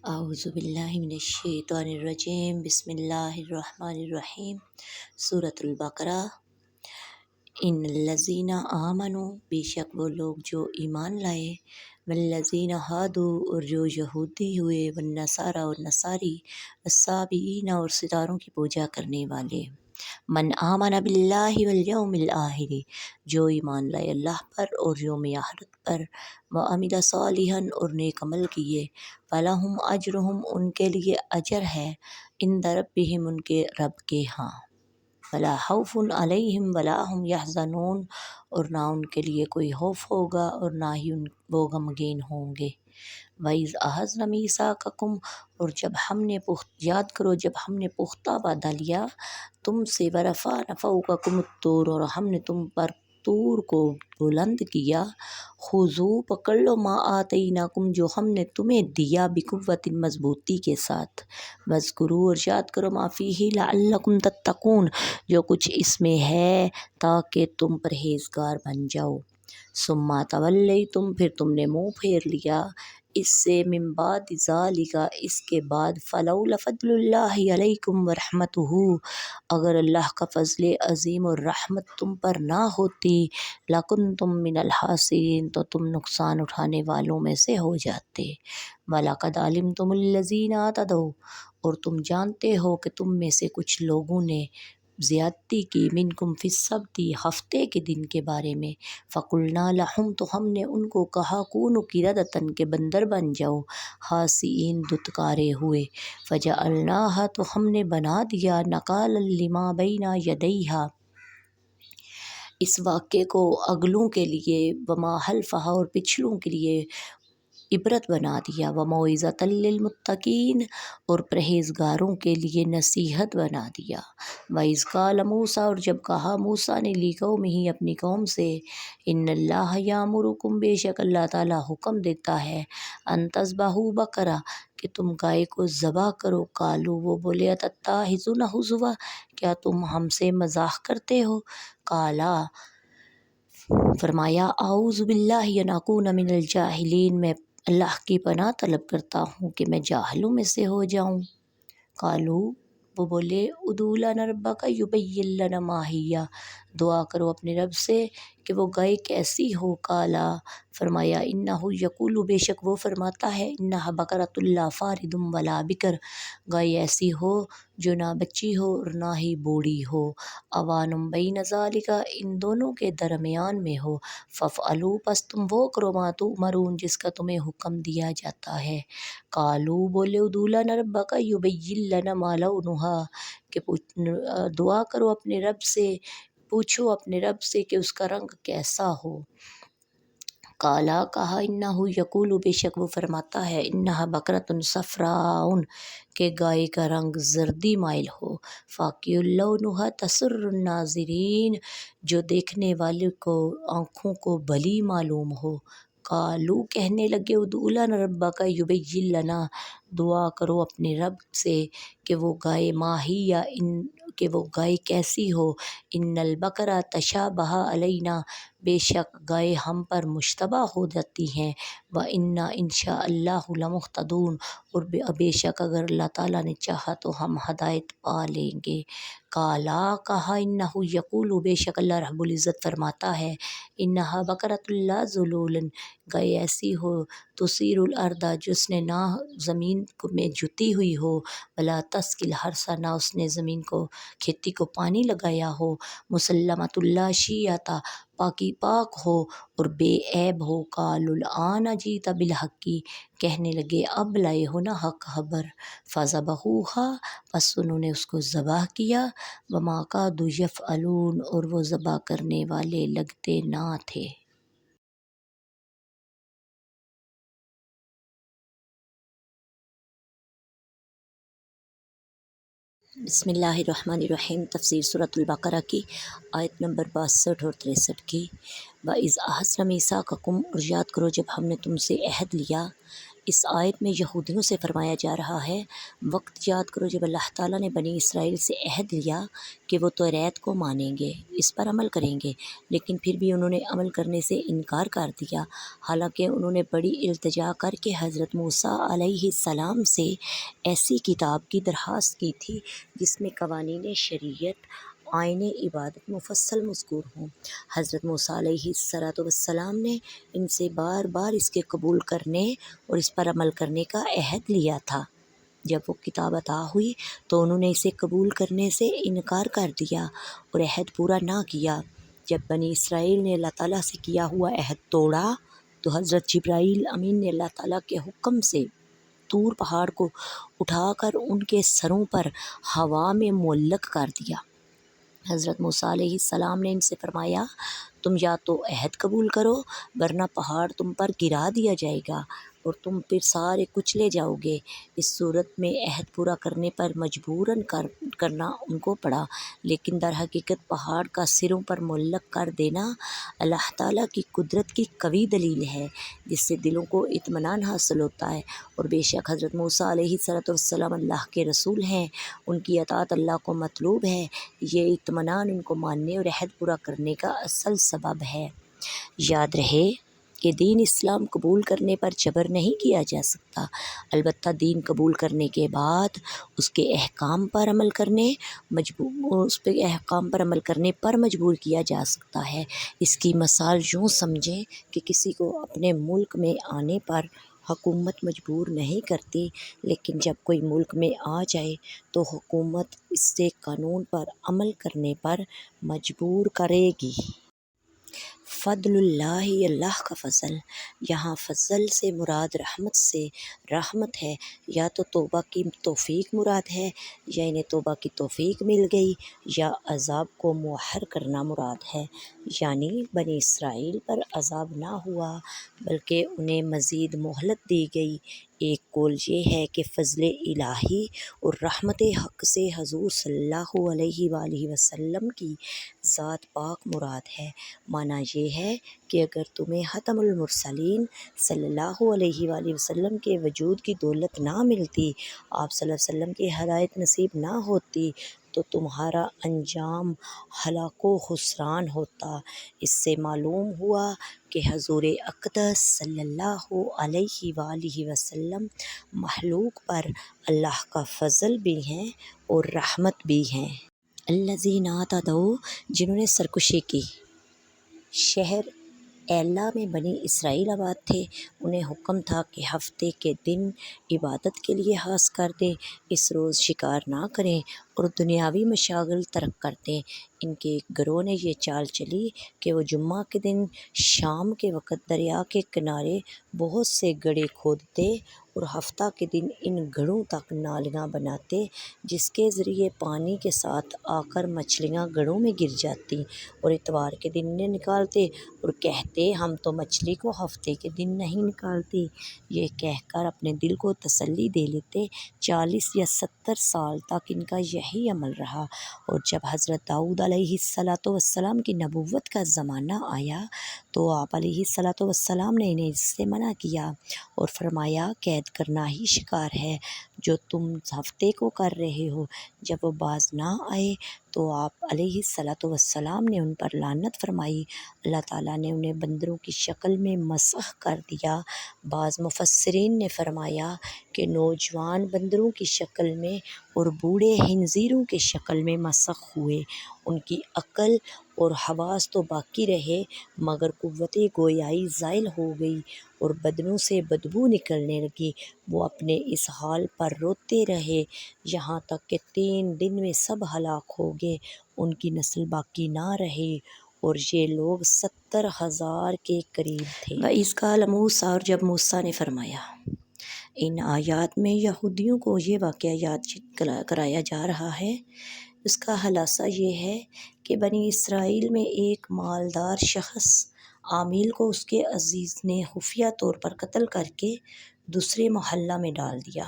اعوذ باللہ من الشیطان الرجیم، بسم اللہ الرحمن الرحیم۔ سورۃ البقرہ۔ ان الذین آمنوا، بے شک وہ لوگ جو ایمان لائے، والذین ہادوا، اور جو یہودی ہوئے، والنصارى اور نصاری، والصابئین اور ستاروں کی پوجا کرنے والے۔ من آمن باللہ والیوم الآخر، جو ایمان لائے اللہ پر اور یوم آخرت پر، وعمل صالحا اور نیک عمل کیے، فلہم اجرہم، ان کے لیے اجر ہے، عند ربہم، ان کے رب کے ہاں، ولا خوف علیہم ولا هم یحزنون، اور نہ ان کے لیے کوئی خوف ہوگا اور نہ ہی وہ غمگین ہوں گے۔ وَإِذْ أَخَذْنَا مِيثَاقَكُمْ، اور جب ہم نے یاد کرو جب ہم نے پختہ وعدہ لیا تم سے، وَرَفَعْنَا فَوْقَكُمُ الطُّورَ، اور ہم نے تم پر طور کو بلند کیا، خُذُوا، پکڑ لو، مَا آتَيْنَاكُمْ، جو ہم نے تمہیں دیا، بِقُوَّةٍ، مضبوطی کے ساتھ، وَاذْكُرُوا، اور یاد کرو، مَا فِيهِ لَعَلَّكُمْ تَتَّقُونَ، جو کچھ اس میں ہے تاکہ تم پرہیزگار بن جاؤ۔ ثُمَّ تَوَلَّيْتُمْ، پھر تم نے منہ پھیر لیا اس سے، من بعد ذالک، اس کے بعد، فلولا فضل اللہ علیکم ورحمتہ، اگر اللہ کا فضل عظیم اور رحمت تم پر نہ ہوتی، لکنتم من الخاسرین، تو تم نقصان اٹھانے والوں میں سے ہو جاتے۔ وَلَقَدْ عَلِمْتُمُ الَّذِينَ اعْتَدَوْا، اور تم جانتے ہو کہ تم میں سے کچھ لوگوں نے زیادتی کی، منکم فی السبت، ہفتے کے دن کے بارے میں، فقلنا لہم، تو ہم نے ان کو کہا، کونوا قردۃ، کہ بندر بن جاؤ، خاسئین، دھتکارے ہوئے، فجعلناھا، تو ہم نے بنا دیا، نکالا لما بین یدیھا، اس واقعے کو اگلوں کے لیے، وما خلفھا، اور پچھلوں کے لیے عبرت بنا دیا، وموعظۃ للمتقین، اور پرہیزگاروں کے لیے نصیحت بنا دیا۔ وَإِذْ قَالَ مُوسیٰ، اور جب کہا موسیٰ نے، لِقَوْمِہ، اپنی قوم سے، ان اللہ یأمرکم، بے شک اللہ تعالیٰ حکم دیتا ہے، ان تذبحوا بقرہ، کہ تم گائے کو ذبح کرو، قالوا، وہ بولے، اتتخذونہ ہزوا، کیا تم ہم سے مذاق کرتے ہو، قالا، فرمایا، اعوذ باللہ ان اکون من الجاہلین، میں اللہ کی پناہ طلب کرتا ہوں کہ میں جاہلوں میں سے ہو جاؤں۔ قالوا، وہ بولے، ادعو لنا ربک یبین لنا ما ہی، دعا کرو اپنے رب سے کہ وہ گائے کیسی ہو، قالا، فرمایا، انہ یقول، بے شک وہ فرماتا ہے، انہا بقرۃ لا فارض ولا بکر، گائے ایسی ہو جو نہ بچی ہو اور نہ ہی بوڑھی ہو، اوان بین ذالک، ان دونوں کے درمیان میں ہو، فافعلوا، پس تم وہ کرو، ما تؤمرون، جس کا تمہیں حکم دیا جاتا ہے۔ قالوا، بولے، ادعو لنا ربک یبین لنا ما لونھا، کہ دعا کرو اپنے رب سے، پوچھو اپنے رب سے کہ اس کا رنگ کیسا ہو۔ قالا، کہا، انہ یقول، بے شک وہ فرماتا ہے، انہا بقرۃ صفراء، کہ گائے کا رنگ زردی مائل ہو، فاقع لونھا تسر الناظرین، جو دیکھنے والے کو آنکھوں کو بھلی معلوم ہو۔ قالوا، کہنے لگے، ادعو لنا ربک یبین لنا، دعا کرو اپنے رب سے کہ وہ گائے ما ہی، کہ وہ گائے کیسی ہو، ان البقرہ تشابہ علینا، بے شک گائے ہم پر مشتبہ ہو جاتی ہیں، وَإِنَّا انشاء اللہ لمہتدون، اور بے شک اگر اللہ تعالیٰ نے چاہا تو ہم ہدایت پا لیں گے۔ قالا، کہا، انہ یقول، بے شک اللہ رب العزت فرماتا ہے، انہا بقرۃ لا ذلول، گائے ایسی ہو، تثیر الارض، جس نے نہ زمین میں جتی ہوئی ہو، ولا تسقی الحرث، نہ اس نے زمین کو، کھیتی کو پانی لگایا ہو، مسلمۃ لا شیۃ، پاک ہو اور بے عیب ہو۔ قالوا الآن جئت بالحق، کہنے لگے، اب لائے ہو نا حق خبر۔ فذبحوہا، پس انہوں نے اس کو ذبح کیا، وما کادوا یفعلون، اور وہ ذبح کرنے والے لگتے نہ تھے۔ بسم اللہ الرحمن الرحیم۔ تفسیر سورۃ البقرہ کی آیت نمبر 62 اور 63 کی۔ وَإِذْ أَخَذْنَا مِيثَاقَكُمْ، اور یاد کرو جب ہم نے تم سے عہد لیا، اس آیت میں یہودیوں سے فرمایا جا رہا ہے، وقت یاد کرو جب اللہ تعالیٰ نے بنی اسرائیل سے عہد لیا کہ وہ توریت کو مانیں گے، اس پر عمل کریں گے، لیکن پھر بھی انہوں نے عمل کرنے سے انکار کر دیا، حالانکہ انہوں نے بڑی التجا کر کے حضرت موسیٰ علیہ السلام سے ایسی کتاب کی درخواست کی تھی جس میں قوانین شریعت، آئین عبادت مفصل مذکور ہوں۔ حضرت موسیٰ علیہ السلام نے ان سے بار بار اس کے قبول کرنے اور اس پر عمل کرنے کا عہد لیا تھا۔ جب وہ کتاب عطا ہوئی تو انہوں نے اسے قبول کرنے سے انکار کر دیا اور عہد پورا نہ کیا۔ جب بنی اسرائیل نے اللہ تعالیٰ سے کیا ہوا عہد توڑا تو حضرت جبرائیل امین نے اللہ تعالیٰ کے حکم سے طور پہاڑ کو اٹھا کر ان کے سروں پر ہوا میں معلق کر دیا۔ حضرت موسیٰ علیہ السلام نے ان سے فرمایا، تم یا تو عہد قبول کرو ورنہ پہاڑ تم پر گرا دیا جائے گا اور تم پھر سارے کچلے جاؤ گے۔ اس صورت میں عہد پورا کرنے پر مجبوراً کرنا ان کو پڑا، لیکن در حقیقت پہاڑ کا سروں پر معلق کر دینا اللہ تعالیٰ کی قدرت کی قوی دلیل ہے، جس سے دلوں کو اطمینان حاصل ہوتا ہے، اور بے شک حضرت موسیٰ علیہ السلام اللہ کے رسول ہیں، ان کی اطاعت اللہ کو مطلوب ہے۔ یہ اطمینان ان کو ماننے اور عہد پورا کرنے کا اصل سبب ہے۔ یاد رہے کہ دین اسلام قبول کرنے پر جبر نہیں کیا جا سکتا، البتہ دین قبول کرنے کے بعد اس کے احکام پر عمل کرنے پر مجبور کیا جا سکتا ہے۔ اس کی مثال یوں سمجھیں کہ کسی کو اپنے ملک میں آنے پر حکومت مجبور نہیں کرتی، لیکن جب کوئی ملک میں آ جائے تو حکومت اس سے قانون پر عمل کرنے پر مجبور کرے گی۔ فضل اللہ، اللہ کا فضل۔ یہاں فضل سے مراد رحمت سے رحمت ہے، یا تو توبہ کی توفیق مراد ہے، یا انہیں توبہ کی توفیق مل گئی، یا عذاب کو مؤخر کرنا مراد ہے، یعنی بنی اسرائیل پر عذاب نہ ہوا بلکہ انہیں مزید مہلت دی گئی۔ ایک قول یہ ہے کہ فضل الہی اور رحمت حق سے حضور صلی اللہ علیہ وآلہ وسلم کی ذات پاک مراد ہے۔ معنی یہ ہے کہ اگر تمہیں ختم المرسلین صلی اللہ علیہ وآلہ وسلم کے وجود کی دولت نہ ملتی، آپ صلی اللہ علیہ وسلم کی ہدایت نصیب نہ ہوتی، تو تمہارا انجام ہلاک و خسران ہوتا۔ اس سے معلوم ہوا کہ حضور اقدس صلی اللہ علیہ وآلہ وسلم مخلوق پر اللہ کا فضل بھی ہیں اور رحمت بھی ہیں۔ الذین اعتدوا، جنہوں نے سرکشی کی۔ شہر ایلا میں بنی اسرائیل آباد تھے، انہیں حکم تھا کہ ہفتے کے دن عبادت کے لیے خاص کر دیں، اس روز شکار نہ کریں اور دنیاوی مشاغل ترک کر دیں۔ ان کے ایک گروہ نے یہ چال چلی کہ وہ جمعہ کے دن شام کے وقت دریا کے کنارے بہت سے گڑھے کھودتے اور ہفتہ کے دن ان گڑھوں تک نالیاں بناتے، جس کے ذریعے پانی کے ساتھ آ کر مچھلیاں گڑھوں میں گر جاتی، اور اتوار کے دن انہیں نکالتے اور کہتے ہم تو مچھلی کو ہفتے کے دن نہیں نکالتے۔ یہ کہہ کر اپنے دل کو تسلی دے لیتے۔ 40 یا 70 سال تک ان کا یہی عمل رہا، اور جب حضرت داؤد علیہ السلام کی نبوت کا زمانہ آیا تو آپ علیہ السلام نے انہیں اس سے منع کیا اور فرمایا قید کرنا ہی شکار ہے جو تم ہفتے کو کر رہے ہو۔ جب وہ باز نہ آئے تو آپ علیہ السلام نے ان پر لعنت فرمائی۔ اللہ تعالیٰ نے انہیں بندروں کی شکل میں مسخ کر دیا۔ بعض مفسرین نے فرمایا کہ نوجوان بندروں کی شکل میں اور بوڑھے خنزیروں کی شکل میں مسخ ہوئے۔ ان کی عقل اور حواس تو باقی رہے، مگر قوت گویائی زائل ہو گئی اور بدنوں سے بدبو نکلنے لگی۔ وہ اپنے اس حال پر روتے رہے یہاں تک کہ 3 دن میں سب ہلاک ہو گئے، ان کی نسل باقی نہ رہی، اور یہ لوگ 70,000 کے قریب تھے۔ وَإِذْ قَالَ مُوسَىٰ، اور جب موسیٰ نے فرمایا۔ ان آیات میں یہودیوں کو یہ واقعہ یاد کرایا جا رہا ہے۔ اس کا خلاصہ یہ ہے کہ بنی اسرائیل میں ایک مالدار شخص عامل کو اس کے عزیز نے خفیہ طور پر قتل کر کے دوسرے محلہ میں ڈال دیا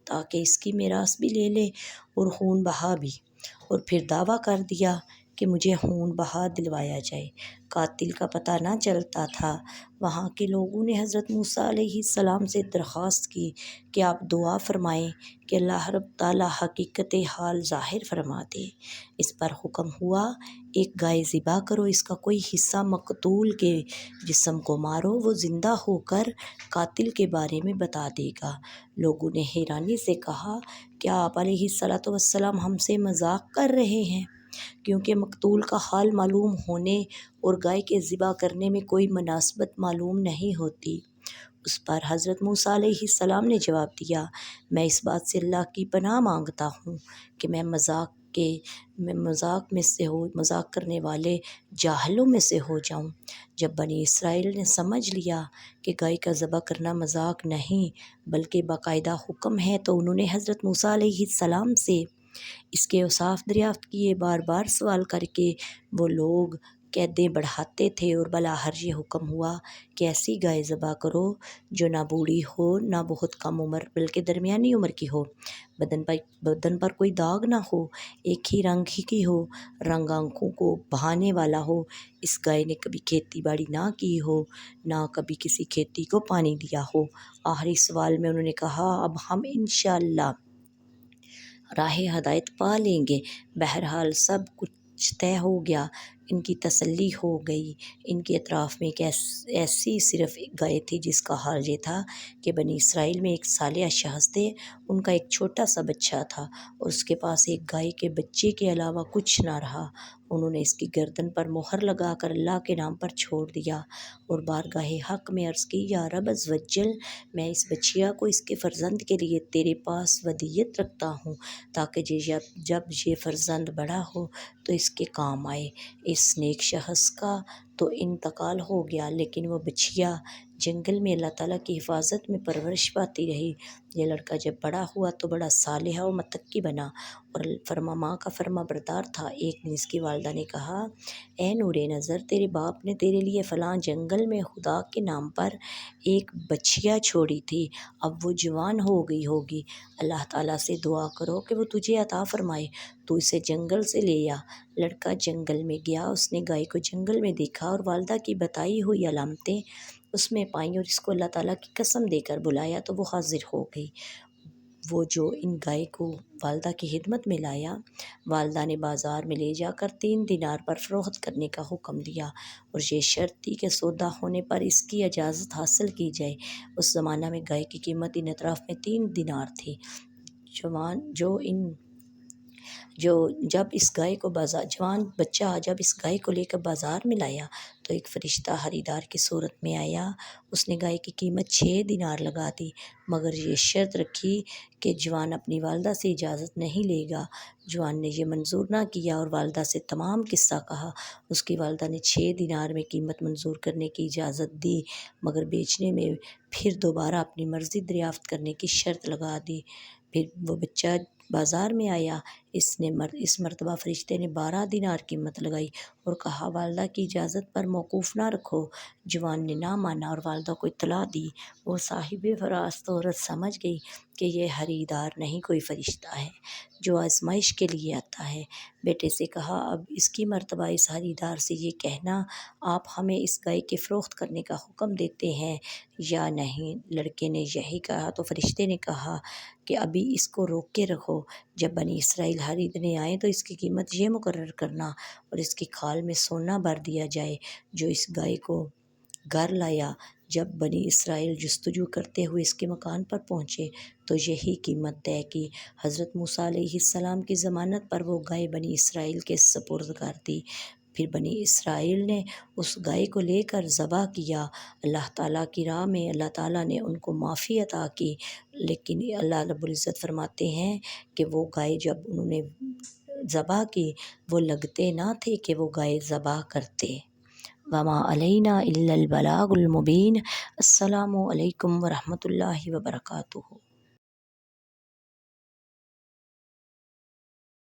تاکہ اس کی میراث بھی لے لے اور خون بہا بھی، اور پھر دعویٰ کر دیا کہ مجھے خون بہا دلوایا جائے۔ قاتل کا پتہ نہ چلتا تھا۔ وہاں کے لوگوں نے حضرت موسیٰ علیہ السلام سے درخواست کی کہ آپ دعا فرمائیں کہ اللہ رب تعالیٰ حقیقت حال ظاہر فرما دے۔ اس پر حکم ہوا، ایک گائے ذبح کرو، اس کا کوئی حصہ مقتول کے جسم کو مارو، وہ زندہ ہو کر قاتل کے بارے میں بتا دے گا۔ لوگوں نے حیرانی سے کہا، کیا آپ علیہ السلام ہم سے مذاق کر رہے ہیں؟ کیونکہ مقتول کا حال معلوم ہونے اور گائے کے ذبح کرنے میں کوئی مناسبت معلوم نہیں ہوتی۔ اس پر حضرت موسیٰ علیہ السلام نے جواب دیا، میں اس بات سے اللہ کی پناہ مانگتا ہوں کہ میں مذاق کرنے والے جاہلوں میں سے ہو جاؤں۔ جب بنی اسرائیل نے سمجھ لیا کہ گائے کا ذبح کرنا مذاق نہیں بلکہ باقاعدہ حکم ہے تو انہوں نے حضرت موسیٰ علیہ السلام سے اس کے اوصاف دریافت کیے۔ بار بار سوال کر کے وہ لوگ قیدیں بڑھاتے تھے اور بلاخر یہ حکم ہوا کہ ایسی گائے ذبح کرو جو نہ بوڑھی ہو نہ بہت کم عمر بلکہ درمیانی عمر کی ہو، بدن پر کوئی داغ نہ ہو، ایک ہی رنگ کی ہو، رنگ آنکھوں کو بھانے والا ہو، اس گائے نے کبھی کھیتی باڑی نہ کی ہو، نہ کبھی کسی کھیتی کو پانی دیا ہو۔ آخری سوال میں انہوں نے کہا، اب ہم انشاءاللہ راہ ہدایت پا لیں گے۔ بہرحال سب کچھ طے ہو گیا، ان کی تسلی ہو گئی۔ ان کے اطراف میں ایک ایسی صرف ایک گائے تھی جس کا حال یہ تھا کہ بنی اسرائیل میں ایک صالح شخص تھے، ان کا ایک چھوٹا سا بچہ تھا اور اس کے پاس ایک گائے کے بچے کے علاوہ کچھ نہ رہا۔ انہوں نے اس کی گردن پر مہر لگا کر اللہ کے نام پر چھوڑ دیا اور بارگاہ حق میں عرض کی، یا رب عز و جل، میں اس بچیا کو اس کے فرزند کے لیے تیرے پاس ودیعت رکھتا ہوں تاکہ جب یہ فرزند بڑا ہو تو اس کے کام آئے۔ اس نیک شخص کا تو انتقال ہو گیا، لیکن وہ بچیا جنگل میں اللہ تعالیٰ کی حفاظت میں پرورش پاتی رہی۔ یہ لڑکا جب بڑا ہوا تو بڑا صالح و متقی بنا اور ماں کا فرما بردار تھا۔ ایک دن اس کی والدہ نے کہا، اے نور نظر، تیرے باپ نے تیرے لیے فلاں جنگل میں خدا کے نام پر ایک بچیا چھوڑی تھی، اب وہ جوان ہو گئی ہوگی، اللہ تعالیٰ سے دعا کرو کہ وہ تجھے عطا فرمائے، تو اسے جنگل سے لے آ۔ لڑکا جنگل میں گیا، اس نے گائے کو جنگل میں دیکھا اور والدہ کی بتائی ہوئی علامتیں اس میں پائیں اور اس کو اللہ تعالیٰ کی قسم دے کر بلایا تو وہ حاضر ہو گئی۔ وہ جو ان گائے کو والدہ کی خدمت میں لایا، والدہ نے بازار میں لے جا کر 3 دینار پر فروخت کرنے کا حکم دیا اور یہ شرط دی کہ سودا ہونے پر اس کی اجازت حاصل کی جائے۔ اس زمانہ میں گائے کی قیمت ان اطراف میں 3 دینار تھی۔ جب جوان بچہ جب اس گائے کو لے کر بازار میں لایا تو ایک فرشتہ خریدار کی صورت میں آیا۔ اس نے گائے کی قیمت 6 دینار لگا دی، مگر یہ شرط رکھی کہ جوان اپنی والدہ سے اجازت نہیں لے گا۔ جوان نے یہ منظور نہ کیا اور والدہ سے تمام قصہ کہا۔ اس کی والدہ نے 6 دینار میں قیمت منظور کرنے کی اجازت دی، مگر بیچنے میں پھر دوبارہ اپنی مرضی دریافت کرنے کی شرط لگا دی۔ پھر وہ بچہ بازار میں آیا، اس مرتبہ فرشتے نے 12 دینار قیمت لگائی اور کہا، والدہ کی اجازت پر موقوف نہ رکھو۔ جوان نے نہ مانا اور والدہ کو اطلاع دی۔ وہ صاحب فراست عورت سمجھ گئی کہ یہ خریدار نہیں، کوئی فرشتہ ہے جو آزمائش کے لیے آتا ہے۔ بیٹے سے کہا، اب اس کی مرتبہ اس خریدار سے یہ کہنا، آپ ہمیں اس گائے کے فروخت کرنے کا حکم دیتے ہیں یا نہیں؟ لڑکے نے یہی کہا تو فرشتے نے کہا کہ ابھی اس کو روک کے رکھو، جب بنی اسرائیل خریدنے آئیں تو اس کی قیمت یہ مقرر کرنا اور اس کی کھال میں سونا بھر دیا جائے جو اس گائے کو گھر لایا۔ جب بنی اسرائیل جستجو کرتے ہوئے اس کے مکان پر پہنچے تو یہی قیمت طے کی۔ حضرت موسیٰ علیہ السلام کی ضمانت پر وہ گائے بنی اسرائیل کے سپرد کر دی۔ پھر بنی اسرائیل نے اس گائے کو لے کر ذبح کیا۔ اللہ تعالیٰ کی راہ میں اللہ تعالیٰ نے ان کو معافی عطا کی، لیکن اللہ رب العزت فرماتے ہیں کہ وہ گائے جب انہوں نے ذبح کی وہ لگتے نہ تھے کہ وہ گائے ذبح کرتے۔ وما علینا الا البلاغ المبین۔ السلام علیکم ورحمۃ اللہ وبرکاتہ۔